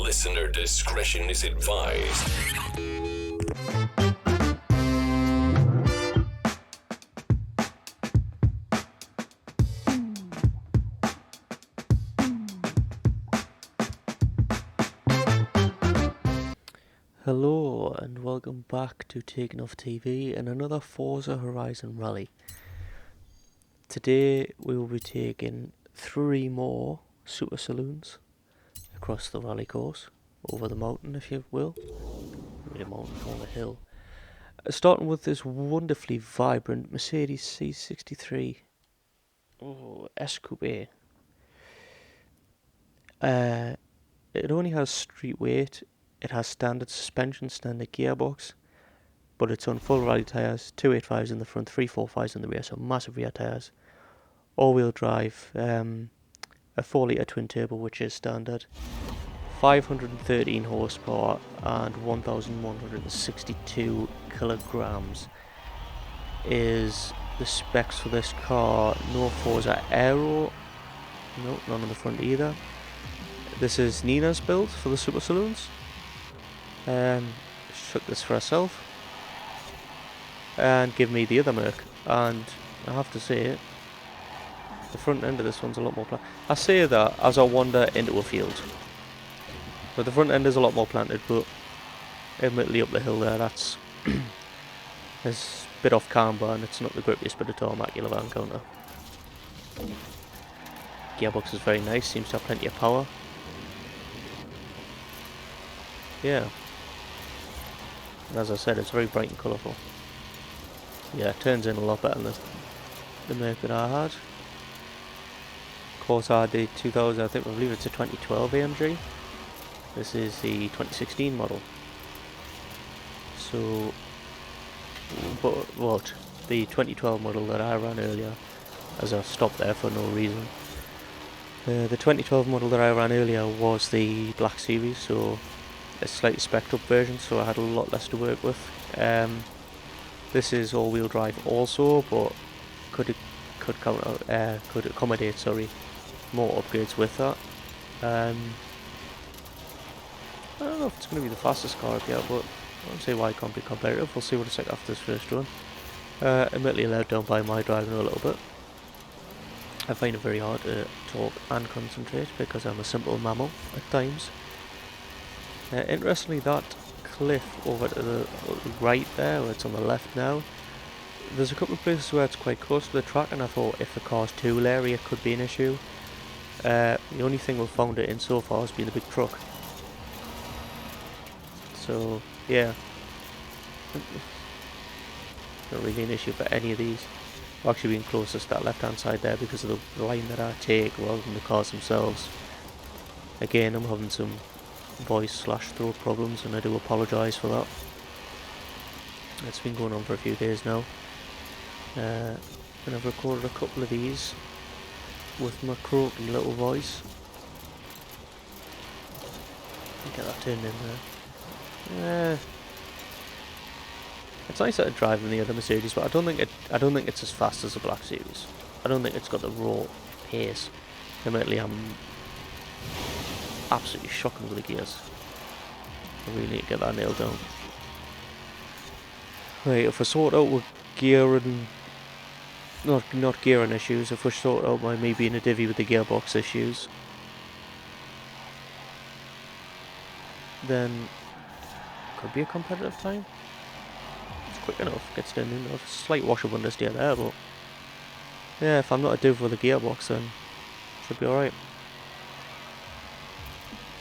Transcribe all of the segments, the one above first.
Listener discretion is advised. Hello and welcome back to TakenOffAir TV and another Forza Horizon Rally. Today we will be taking 3 more super saloons across the rally course, over the mountain if you will. Maybe a mountain or a hill. Starting with this wonderfully vibrant Mercedes C63 S Coupe. It only has street weight. It has standard suspension, standard gearbox, but it's on full rally tyres, 285s in the front, 345s in the rear, so massive rear tyres. All-wheel drive, a 4-litre twin turbo, which is standard, 513 horsepower and 1,162 kilograms is the specs for this car. No Forza Aero, no, none on the front either. This is Nina's build for the super saloons. She took this for herself and give me the other Merc, and I have to say the front end of this one's a lot more planted. I say that as I wander into a field, but the front end is a lot more planted, but admittedly up the hill there, that's it's a bit off camber and it's not the grippiest bit of tarmac you'll ever encounter. Gearbox is very nice, seems to have plenty of power. Yeah. And as I said, it's very bright and colourful. Yeah, it turns in a lot better than the Merc that I had. Of course, I had the 2000, I believe it's a 2012 AMG. This is the 2016 model. So, but what? The 2012 model that I ran earlier, as I stopped there for no reason. The 2012 model that I ran earlier was the Black Series, so a slightly spec'd up version, so I had a lot less to work with. This is all-wheel drive also, but could accommodate more upgrades with that. I don't know if it's going to be the fastest car up here, but I don't see why it can't be competitive. We'll see what it's like after this first run. Admittedly let down by my driving a little bit. I find it very hard to talk and concentrate because I'm a simple mammal at times. Interestingly, that cliff over to the right there, where it's on the left now, there's a couple of places where it's quite close to the track, and I thought if the car's too leery it could be an issue. The only thing we've found it in so far has been the big truck. So yeah, not really an issue for any of these. I've actually been closest to that left hand side there because of the line that I take rather than the cars themselves. Again, I'm having some voice/throat problems and I do apologise for that. It's been going on for a few days now, and I've recorded a couple of these with my croaky little voice. Get that turned in there. It's nicer to drive than the other Mercedes, but I don't think it's as fast as the Black Series. I don't think it's got the raw pace. Admittedly, I'm absolutely shocking with the gears. I really need to get that nailed down. Right, if we sort out with gear and not gearing issues, if we sort out by me being a divvy with the gearbox issues, then could be a competitive time. It's quick enough, gets done enough. Slight wash up understeer there, but yeah, if I'm not a div with a gearbox, then it should be alright.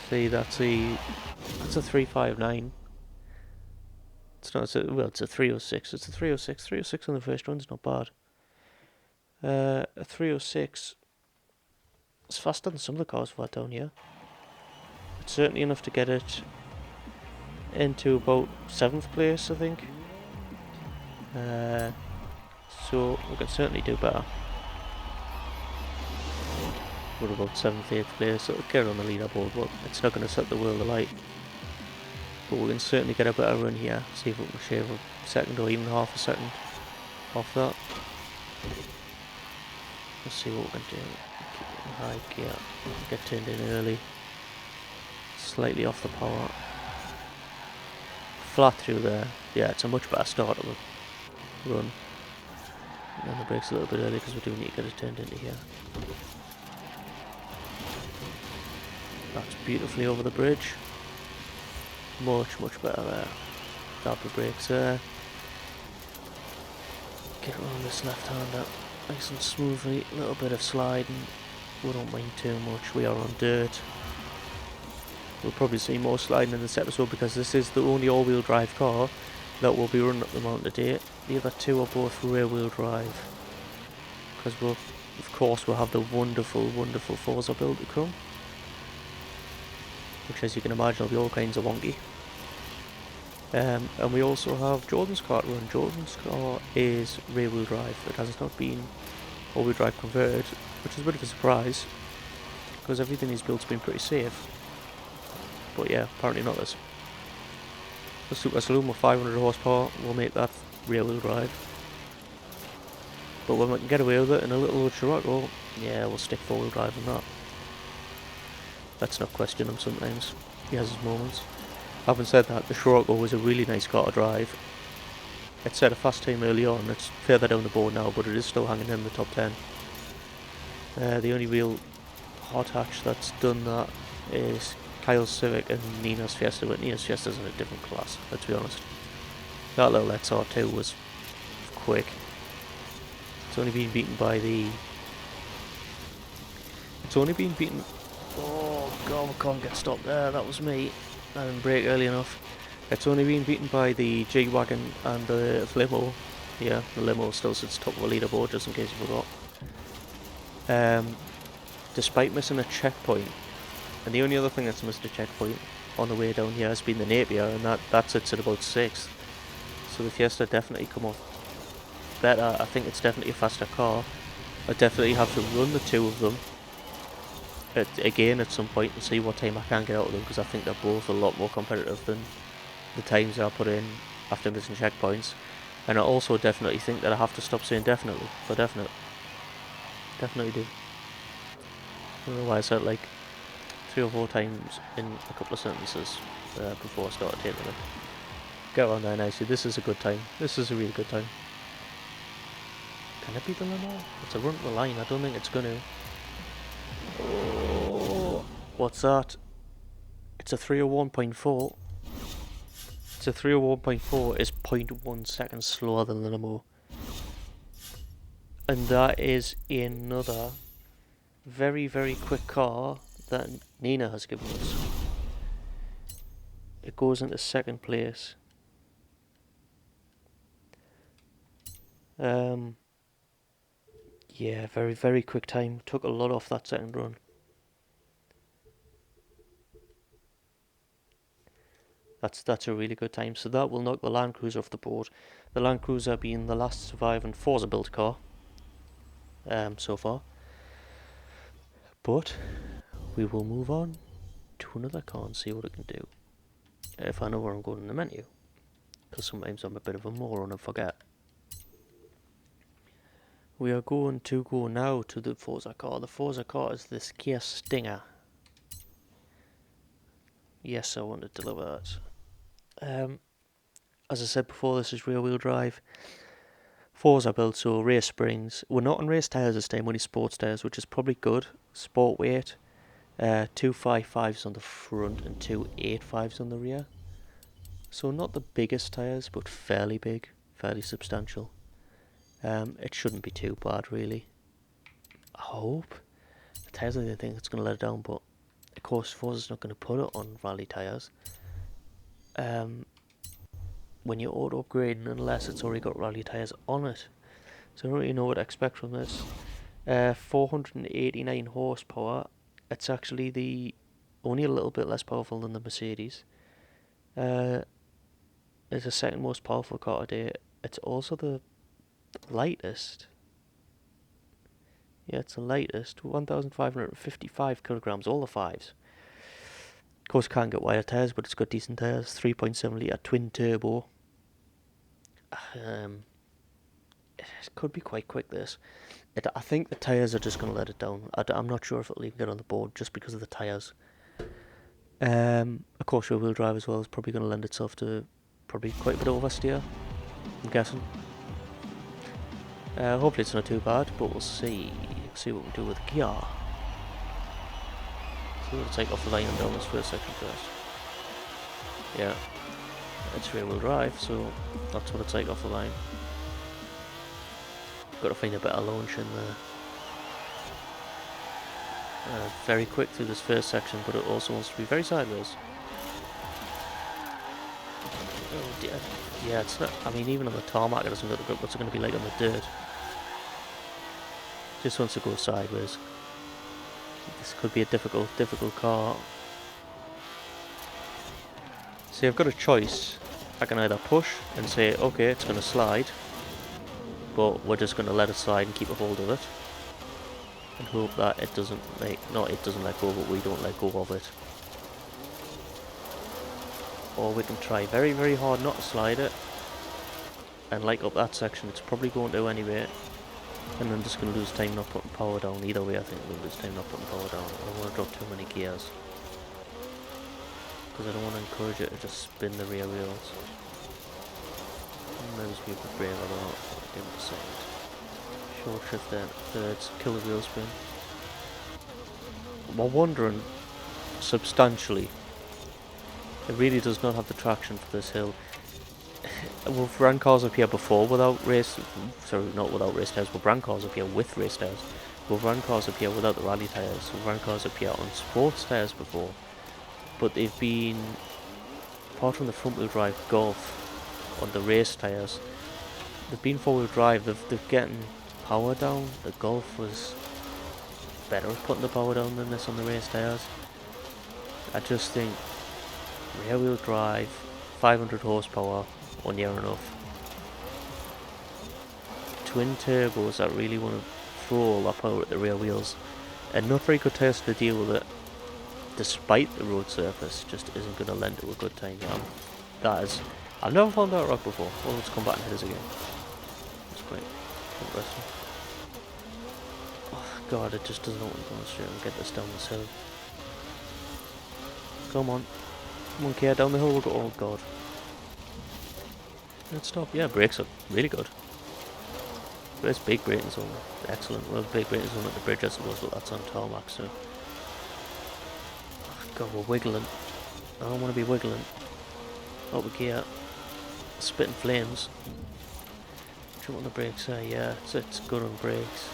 See, that's a 359. It's not. It's a 306. It's a 306. 306 on the first run's not bad. A 306. It's faster than some of the cars we've had down here. It's certainly enough to get it into about 7th place, I think. So we can certainly do better. We're about 7th, 8th place, so we'll get it on the leaderboard, but it's not going to set the world alight. But we can certainly get a better run here, see if we can shave a second or even half a second off that. Let's see what we can do. Keep it in high gear, get turned in early. slightly off the power. Flat through there. Yeah, it's a much better start of the run. And the brakes a little bit early because we do need to get it turned into here. That's beautifully over the bridge. Much better there. Tap the brakes there. Get around this left-hander nice and smoothly. A little bit of sliding. We don't mind too much. We are on dirt. We'll probably see more sliding in this episode because this is the only all-wheel drive car that will be running up the mountain today. The other two are both rear-wheel drive. Because we'll, of course, we'll have the wonderful Forza build to come. Which, as you can imagine, will be all kinds of wonky. And we also have Jordan's car to run. Jordan's car is rear-wheel drive. It has not been all-wheel drive converted, which is a bit of a surprise, because everything he's built's been pretty safe. But yeah, apparently not this. The Super Saloon with 500 horsepower will make that rear-wheel drive. But when we can get away with it in a little Scirocco, yeah, we'll stick four-wheel drive on that. Let's not question him sometimes. He has his moments. Having said that, the Scirocco was a really nice car to drive. It set a fast time early on. It's further down the board now, but it is still hanging in the top 10. The only real hot hatch that's done that is Kyle's Civic and Nina's Fiesta, but Nina's Fiesta's in a different class, let's be honest. That little XR2 was quick. It's only been beaten by the... Oh god, I can't get stopped there, that was me. I didn't brake early enough. It's only been beaten by the G-Wagon and the limo. Yeah, the limo still sits top of the leaderboard, just in case you forgot. Despite missing a checkpoint. And the only other thing that's missed a checkpoint on the way down here has been the Napier, and that sits at about 6th. So the Fiesta definitely come off better. I think it's definitely a faster car. I definitely have to run the two of them again at some point and see what time I can get out of them, because I think they're both a lot more competitive than the times I put in after missing checkpoints. And I also definitely think that I have to stop saying definitely for definite. Definitely do. I don't know why I said like 3 or 4 times in a couple of sentences before I started taking it. Get on there nicely. This is a good time. This is a really good time. Can it be the limo? It's a run to the line. I don't think it's gonna. Oh, what's that? It's a 301.4. It's a 301.4 is 0.1 seconds slower than the limo. And that is another very quick car that Nina has given us. It goes into 2nd place. Yeah, very quick time. Took a lot off that 2nd run. That's a really good time. So that will knock the Land Cruiser off the board. The Land Cruiser being the last surviving Forza built car so far. But we will move on to another car and see what it can do. If I know where I'm going in the menu. Because sometimes I'm a bit of a moron and forget. We are going to go now to the Forza car. The Forza car is this Kia Stinger. Yes, I want to deliver that. As I said before, this is rear-wheel drive. Forza built, so race springs. We're not on race tyres this time, only sports tyres, which is probably good. Sport weight. 2 5.5s on the front and 2 8.5s on the rear. So not the biggest tyres, but fairly big, fairly substantial. It shouldn't be too bad, really. I hope. The tyres are the thing that's going to let it down, but of course Forza's not going to put it on rally tyres. When you're auto upgrading, unless it's already got rally tyres on it. So I don't really know what to expect from this. 489 horsepower. It's actually only a little bit less powerful than the Mercedes. It's the 2nd most powerful car today. It's also the lightest. Yeah, it's the lightest. 1,555 kilograms, all the 5s. Of course, can't get wider tyres, but it's got decent tyres. 3.7 litre twin turbo. It could be quite quick, this. I think the tyres are just going to let it down. I'm not sure if it'll even get on the board just because of the tyres. Of course, rear wheel drive as well is probably going to lend itself to probably quite a bit of oversteer, I'm guessing. Hopefully it's not too bad, but we'll see. See what we do with the gear. So we'll take off the line and down this first section first. Yeah, it's rear wheel drive, so that's what it's like off the line. Got to find a better launch in there. Very quick through this first section, but it also wants to be very sideways. Oh dear. Yeah, it's not. I mean, even on the tarmac, it doesn't got the grip. What's it going to be like on the dirt? Just wants to go sideways. This could be a difficult car. See, I've got a choice. I can either push and say, okay, it's going to slide, but we're just going to let it slide and keep a hold of it, and hope that it doesn't it doesn't let go, but we don't let go of it. Or we can try very, very hard not to slide it, and like up that section, it's probably going to anyway, and I'm just going to lose time not putting power down. Either way, I think we'll lose time not putting power down. I don't want to drop too many gears, because I don't want to encourage it to just spin the rear wheels. Maybe be a bit brave, I don't know. Give it a second. Short shift then, thirds, kill the wheel spin. We're wondering substantially. It really does not have the traction for this hill. We've ran cars up here before without race... Sorry, not without race tyres. We've ran cars up here with race tyres. We've run cars up here without the rally tyres. We've run cars up here on sports tyres before. But they've been... Apart from the front wheel drive Golf on the race tyres, they've been four wheel drive. They've getting power down. The Golf was better at putting the power down than this on the race tyres. I just think rear wheel drive, 500 horsepower, or near enough. Twin turbos that really want to throw all that power at the rear wheels, and not very good tyres to deal with it, despite the road surface, just isn't going to lend to a good time. That is, I've never found that rock before. Well, let's come back and hit us again. It's quite interesting. Oh god, it just doesn't want to go straight and get this down this hill. Come on. Come on, Kia, down the hill we'll go. Oh god. Let's stop. Yeah, brakes are really good. There's big braking zone. Excellent. Well, big braking zone at the bridge, I suppose, but that's on tarmac, so. Oh god, we're wiggling. I don't want to be wiggling. Oh, we Kia. Spitting flames. Jump on the brakes there, yeah. It's good on brakes.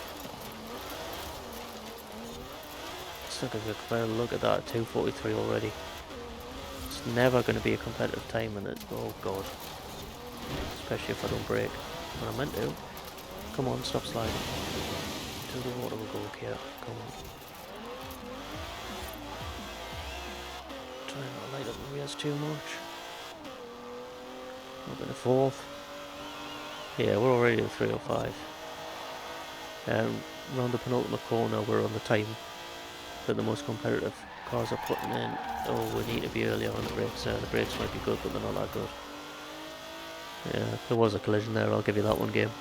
It's not going to be a fair look at that, 2:43 already. It's never going to be a competitive time, and it's, oh god. Especially if I don't brake when I'm meant to. Come on, stop sliding. To the water will go, Kia. Come on. Try not to light up the rears too much. Up in the fourth. Yeah, we're already at 305. Round the penultimate corner, we're on the time that the most competitive cars are putting in. Oh, we need to be earlier on the brakes there. The brakes might be good, but they're not that good. Yeah, there was a collision there, I'll give you that one game.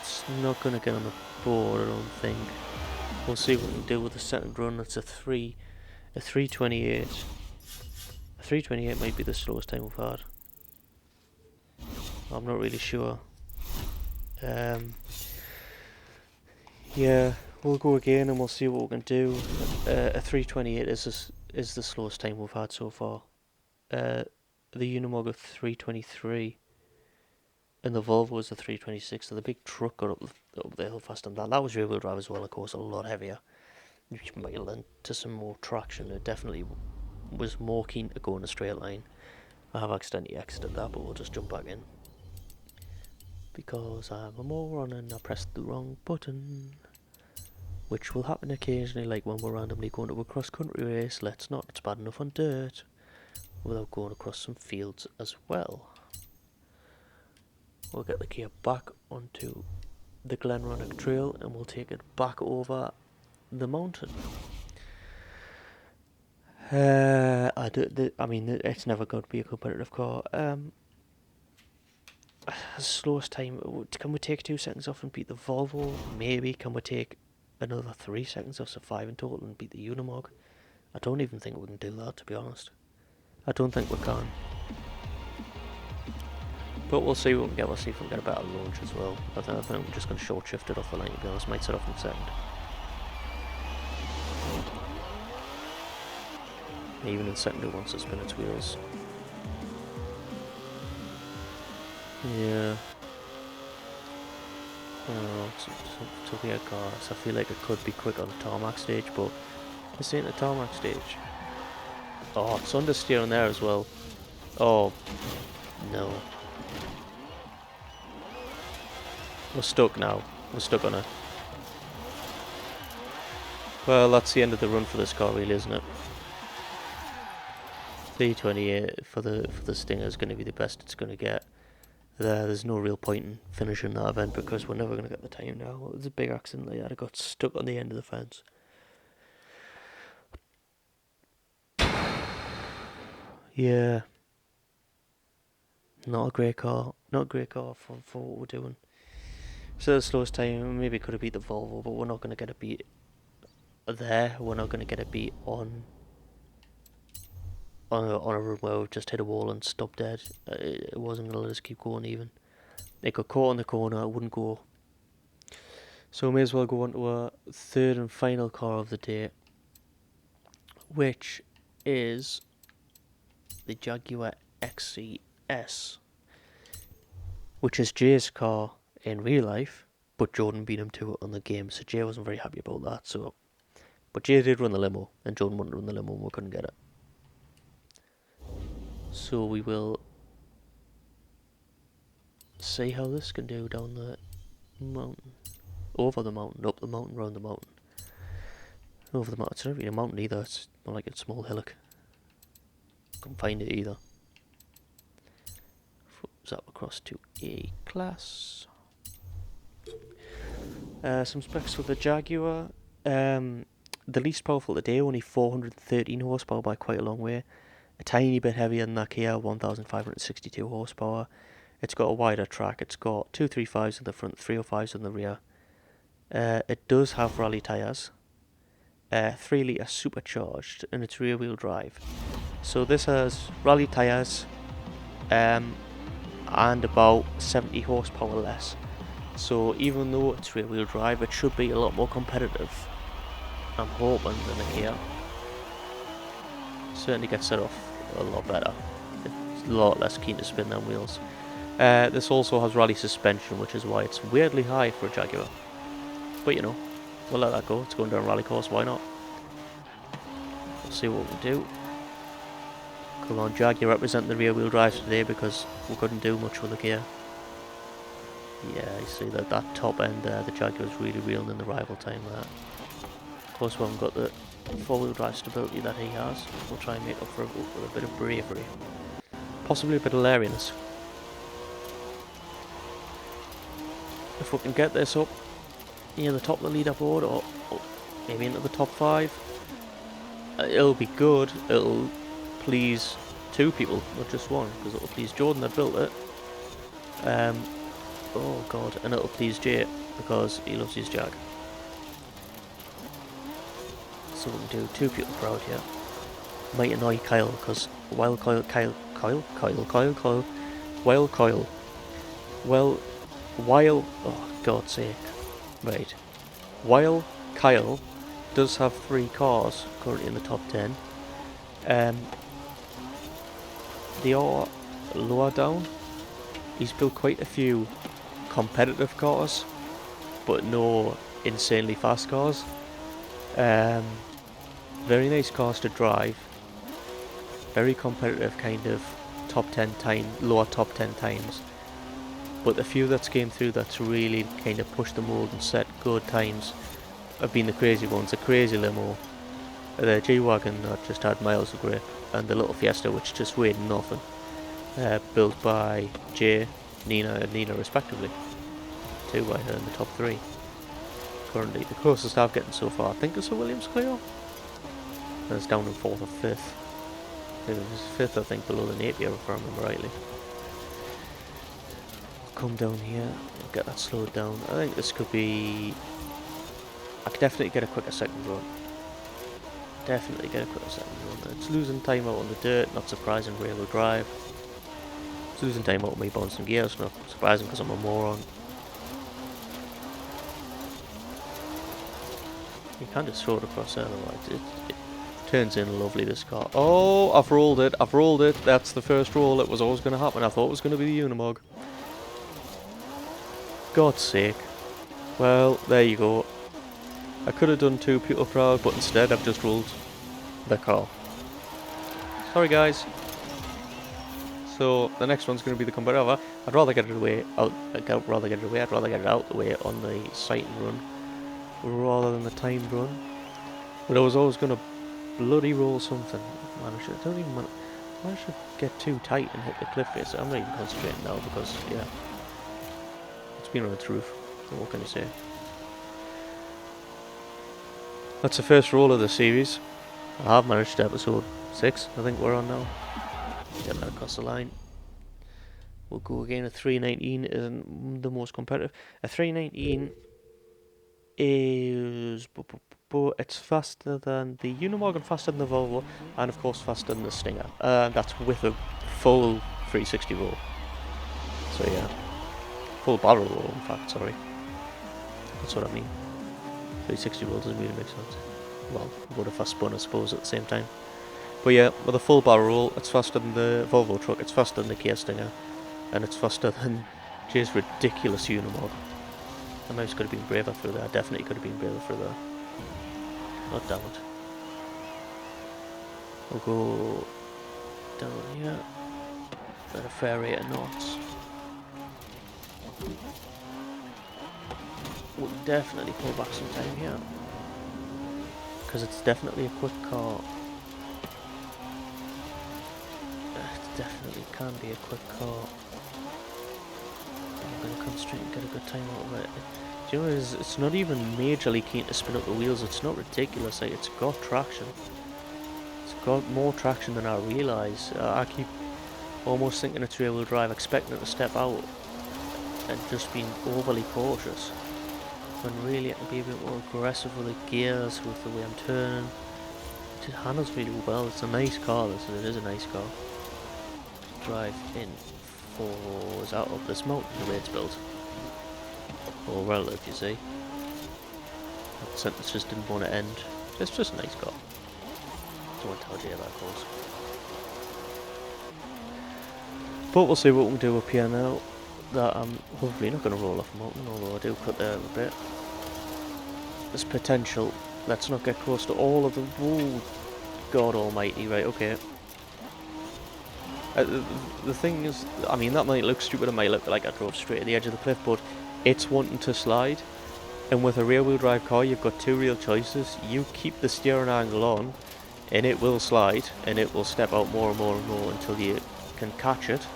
It's not going to get on the board, I don't think. We'll see what we can do with the second run. It's a 3:28. A 3:28 might be the slowest time we've had. I'm not really sure. Yeah, we'll go again and we'll see what we can do. A 3:28 is the slowest time we've had so far. The Unimog of 3:23, and the Volvo was a 3:26. So the big truck got up the hill faster than that. That was rear wheel drive as well, of course, a lot heavier, which might have lent to some more traction. It definitely was more keen to go in a straight line. I have accidentally exited that, but we'll just jump back in because I'm a moron and I pressed the wrong button, which will happen occasionally, like when we're randomly going to a cross-country race. Let's not, it's bad enough on dirt without going across some fields as well. We'll get the Kia back onto the Glen Rannoch trail and we'll take it back over the mountain. I mean, it's never going to be a competitive car. Slowest time, can we take 2 seconds off and beat the Volvo? Maybe. Can we take another 3 seconds of sub 5 in total and beat the Unimog. I don't even think we can do that, to be honest. I don't think we can. But we'll see what we can get. We'll see if we can get a better launch as well. I think I'm just going to short shift it off the line, to be honest. Might set off in a second. Even in second, it wants to spin its wheels. Yeah. Oh, it's a weird car. So I feel like it could be quick on the tarmac stage, but this ain't the tarmac stage. Oh, it's understeering there as well. Oh, no. We're stuck now. We're stuck on it. Well, that's the end of the run for this car, really, isn't it? 328 for the Stinger is going to be the best it's going to get. There's no real point in finishing that event because we're never going to get the time now. It was a big accident like that. I got stuck on the end of the fence. Yeah. Not a great car. Not a great car for what we're doing. So the slowest time, maybe could have beat the Volvo, but we're not going to get a beat there. We're not going to get a beat on a run where we've just hit a wall and stopped dead. It wasn't going to let us keep going even. It got caught in the corner, it wouldn't go. So we may as well go on to our third and final car of the day, which is the Jaguar XCS, which is Jay's car in real life, but Jordan beat him to it on the game, so Jay wasn't very happy about that. But Jay did run the limo, and Jordan wouldn't run the limo, and we couldn't get it. So we will see how this can do down the mountain. Over the mountain, up the mountain, round the mountain. Over the mountain. It's not really a mountain either, it's more like a small hillock. Couldn't find it either. Flips up across to A class. Some specs for the Jaguar. The least powerful today, only 413 horsepower by quite a long way. A tiny bit heavier than that Kia, 1562 horsepower. It's got a wider track. It's got 235s in the front, 305s in the rear. It does have rally tyres. 3 litre supercharged, and it's rear wheel drive. So this has rally tyres and about 70 horsepower less. So even though it's rear wheel drive, it should be a lot more competitive, I'm hoping, than the Kia. Certainly gets set off a lot better. It's a lot less keen to spin than wheels. This also has rally suspension, which is why it's weirdly high for a Jaguar. But you know, we'll let that go. It's going down a rally course, why not? We'll see what we do. Come on, Jag, you're representing the rear wheel drive today because we couldn't do much with the Kia. Yeah, you see that top end there, the Jaguar's really reeling in the rival time there. Of course we haven't got the 4-wheel drive stability that he has. We'll try and make up for it with a bit of bravery. Possibly a bit of hilarious. If we can get this up near the top of the leaderboard, or maybe into the top 5, it'll be good. It'll please 2 people, not just one, because it'll please Jordan that built it. Oh god, and it'll please Jay because he loves his Jag. So we can do 2 people proud here. Might annoy Kyle because while Kyle, oh God's sake, right. While Kyle does have 3 cars currently in the top 10, they are lower down. He's built quite a few competitive cars, but no insanely fast cars. Very nice cars to drive. Very competitive kind of top 10 time, lower top 10 times. But the few that's came through that's really kind of pushed the mold and set good times have been the crazy ones. The crazy limo, the G-Wagon that just had miles of grip, and the little Fiesta which just weighed nothing. Built by Jay, Nina and Nina respectively. 2 by her in the top 3. Currently the closest I've gotten so far I think is a Williams Clio. And it's down in 4th or 5th. It was 5th I think below the Napier if I remember rightly. Come down here, get that slowed down. I think this could be... I could definitely get a quicker second run. Definitely get a quicker second run. It's losing time out on the dirt, not surprising rear-wheel drive. It's losing time out on me bouncing gears, not surprising because I'm a moron. You can't just throw it across there otherwise. It turns in lovely, this car. Oh, I've rolled it. I've rolled it. That's the first roll. It was always going to happen. I thought it was going to be the Unimog. God's sake. Well, there you go. I could have done two people proud, but instead I've just rolled the car. Sorry guys. So the next one's going to be the competitor. I'd rather get it away. I'd rather get it out the way on the sighting run rather than the timed run. But I was always going to bloody roll something. Man, I don't even want. I should get too tight and hit the cliff face. I'm not even concentrating now because yeah, it's been on its roof. So what can you say? That's the first roll of the series. I have managed to episode 6, I think we're on now. Get that across the line. We'll go again. A 319 isn't the most competitive. A 319 is... it's faster than the Unimog and faster than the Volvo, and of course faster than the Stinger. That's with a full 360 roll. So yeah. Full barrel roll, in fact, sorry. That's what I mean. 360 roll doesn't really make sense. Well, would if I spun, I suppose, at the same time. But yeah, with a full barrel roll, it's faster than the Volvo truck, it's faster than the Kia Stinger, and it's faster than Jay's ridiculous Unimog. I mouse could have been braver through there, definitely could have been braver through there. Not damn it. We'll go down here, at a fair rate of knots. We'll definitely pull back some time here, because it's definitely a quick car. It definitely can be a quick car. I'm going to concentrate and get a good time out of it. Do you know, it's not even majorly keen to spin up the wheels. It's not ridiculous. Like, it's got traction. It's got more traction than I realise. I keep almost thinking it's rear-wheel drive, expecting it to step out, and just being overly cautious. When really I can be a bit more aggressive with the gears, with the way I'm turning. It handles really well. It's a nice car, this, and it is a nice car. Drive in for... is that up this mountain the way it's built? Or relative, you see. That sentence just didn't want to end. It's just a nice car. Don't want to tell you about course. But we'll see what we can do up here now. That I'm hopefully not going to roll off a mountain, although I do cut there a bit. There's potential. Let's not get close to all of them. Oh, God almighty, right, okay. The thing is, I mean, that might look stupid, it might look like I drove straight at the edge of the cliff, but it's wanting to slide. And with a rear-wheel drive car, you've got two real choices. You keep the steering angle on, and it will slide, and it will step out more and more and more until you can catch it.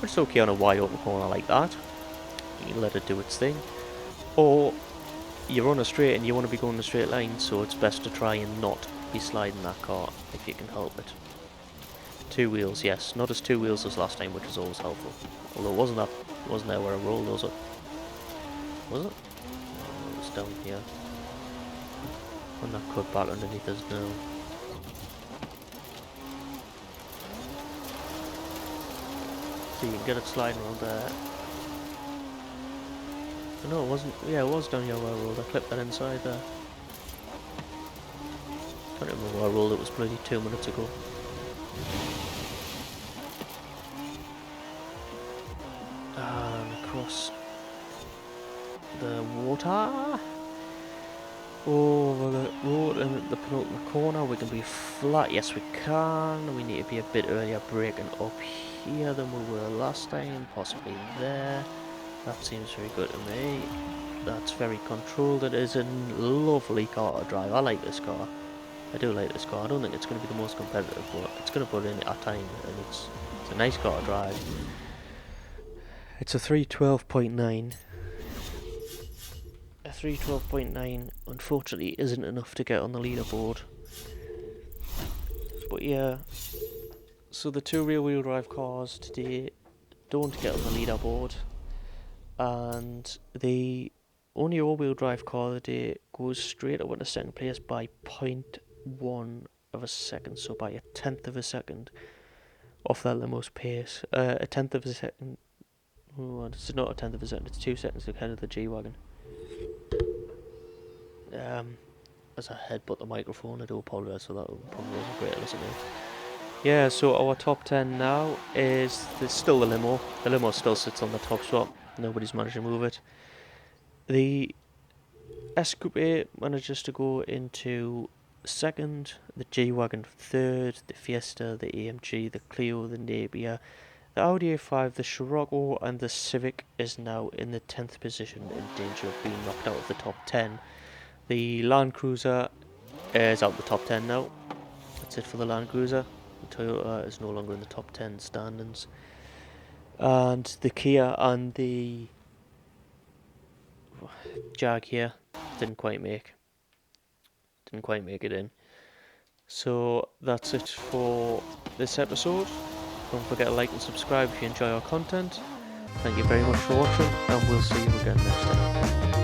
But it's okay on a wide open corner like that. You let it do its thing. Or you're on a straight and you want to be going in a straight line, so it's best to try and not be sliding that car if you can help it. Two wheels, yes. Not as two wheels as last time, which is always helpful. Although it wasn't there where I rolled, was it? Was it? Oh, it was down here. And that cut back underneath us now. So you can get it sliding around there. Oh, no, it wasn't. Yeah, it was down here where I rolled. I clipped that inside there. Can't remember where I rolled. It was bloody 2 minutes ago. And across the water. Over the road and the penultimate corner. We can be flat. Yes, we can. We need to be a bit earlier braking up here than we were last time. Possibly there. That seems very good to me. That's very controlled. It is a lovely car to drive. I like this car. I do like this car. I don't think it's going to be the most competitive, but it's going to put in at time, and it's a nice car to drive. It's a 312.9. A 312.9 unfortunately isn't enough to get on the leaderboard. But yeah, so the two rear-wheel drive cars today don't get on the leaderboard. And the only all-wheel drive car of the day goes straight up into second place by 0.1 of a second, so by a tenth of a second off that limo's pace. A tenth of a second. Oh, it's not a tenth of a second, it's 2 seconds ahead of the G-Wagon. As I headbutt the microphone, I do apologise for that, probably wasn't great to listen to. Yeah, so our top 10 now is still the limo. The limo still sits on the top spot, nobody's managed to move it. The S-Coupe manages to go into second, the G-Wagon third, the Fiesta, the AMG, the Clio, the Napier, the Audi A5, the Scirocco and the Civic is now in the 10th position, in danger of being knocked out of the top 10. The Land Cruiser is out of the top 10 now. That's it for the Land Cruiser. The Toyota is no longer in the top 10 standings. And the Kia and the Jag here didn't quite make it in. So that's it for this episode. Don't forget to like and subscribe if you enjoy our content. Thank you very much for watching, and we'll see you again next time.